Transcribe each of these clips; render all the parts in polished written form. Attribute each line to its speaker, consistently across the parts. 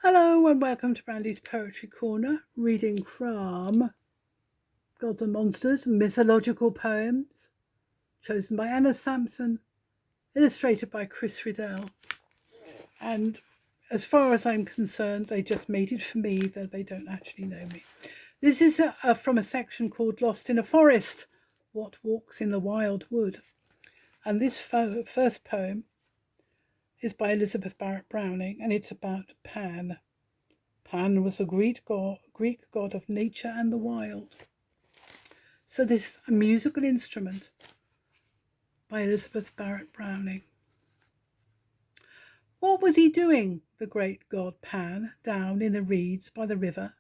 Speaker 1: Hello and welcome to Brandy's Poetry Corner, reading from Gods and Monsters, Mythological Poems, chosen by Anna Sampson, illustrated by Chris Riddell. And as far as I'm concerned, they just made it for me, though they don't actually know me. This is from a section called Lost in a Forest, What Walks in the Wild Wood. And this first poem is by Elizabeth Barrett Browning, and it's about Pan. Pan was a Greek god of nature and the wild. So this is a musical instrument by Elizabeth Barrett Browning. What was he doing, the great god Pan, down in the reeds by the river?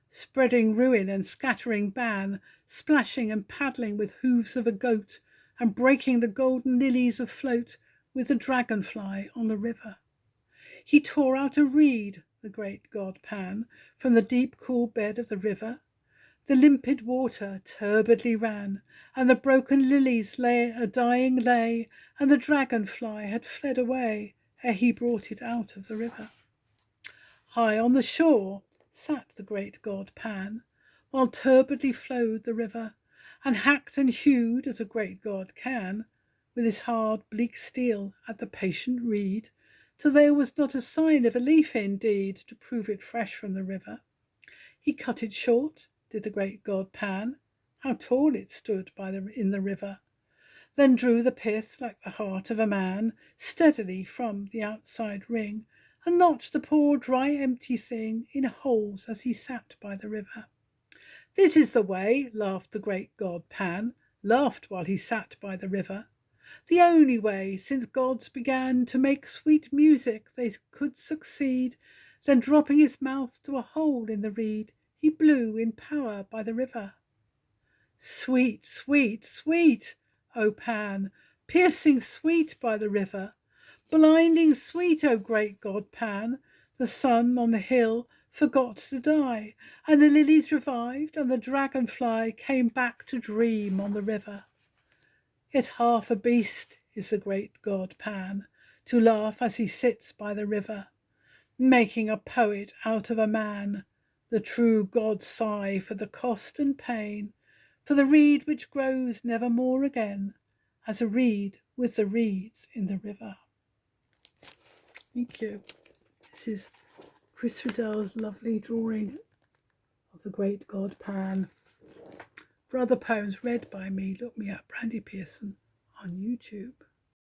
Speaker 1: Spreading ruin and scattering ban, splashing and paddling with hooves of a goat, and breaking the golden lilies afloat with the dragonfly on the river. He tore out a reed, the great god Pan, from the deep cool bed of the river. The limpid water turbidly ran, and the broken lilies lay a dying lay, and the dragonfly had fled away ere he brought it out of the river. High on the shore sat the great god Pan, while turbidly flowed the river, and hacked and hewed as a great god can, with his hard bleak steel at the patient reed, till there was not a sign of a leaf indeed to prove it fresh from the river. He cut it short, did the great god Pan, how tall it stood in the river, then drew the pith like the heart of a man steadily from the outside ring, and notched the poor dry empty thing in holes as he sat by the river. This is the way, laughed the great god Pan, laughed while he sat by the river. The only way, since gods began to make sweet music, they could succeed. Then dropping his mouth to a hole in the reed, he blew in power by the river. Sweet, sweet, sweet, O Pan, piercing sweet by the river, blinding sweet, O great god Pan, the sun on the hill forgot to die, and the lilies revived, and the dragonfly came back to dream on the river. Yet half a beast is the great god Pan, to laugh as he sits by the river, making a poet out of a man. The true gods sigh for the cost and pain, for the reed which grows never more again, as a reed with the reeds in the river. Thank you. This is Chris Riddell's lovely drawing of the great god Pan. For other poems read by me, look me up, Brandy Pearson, on YouTube.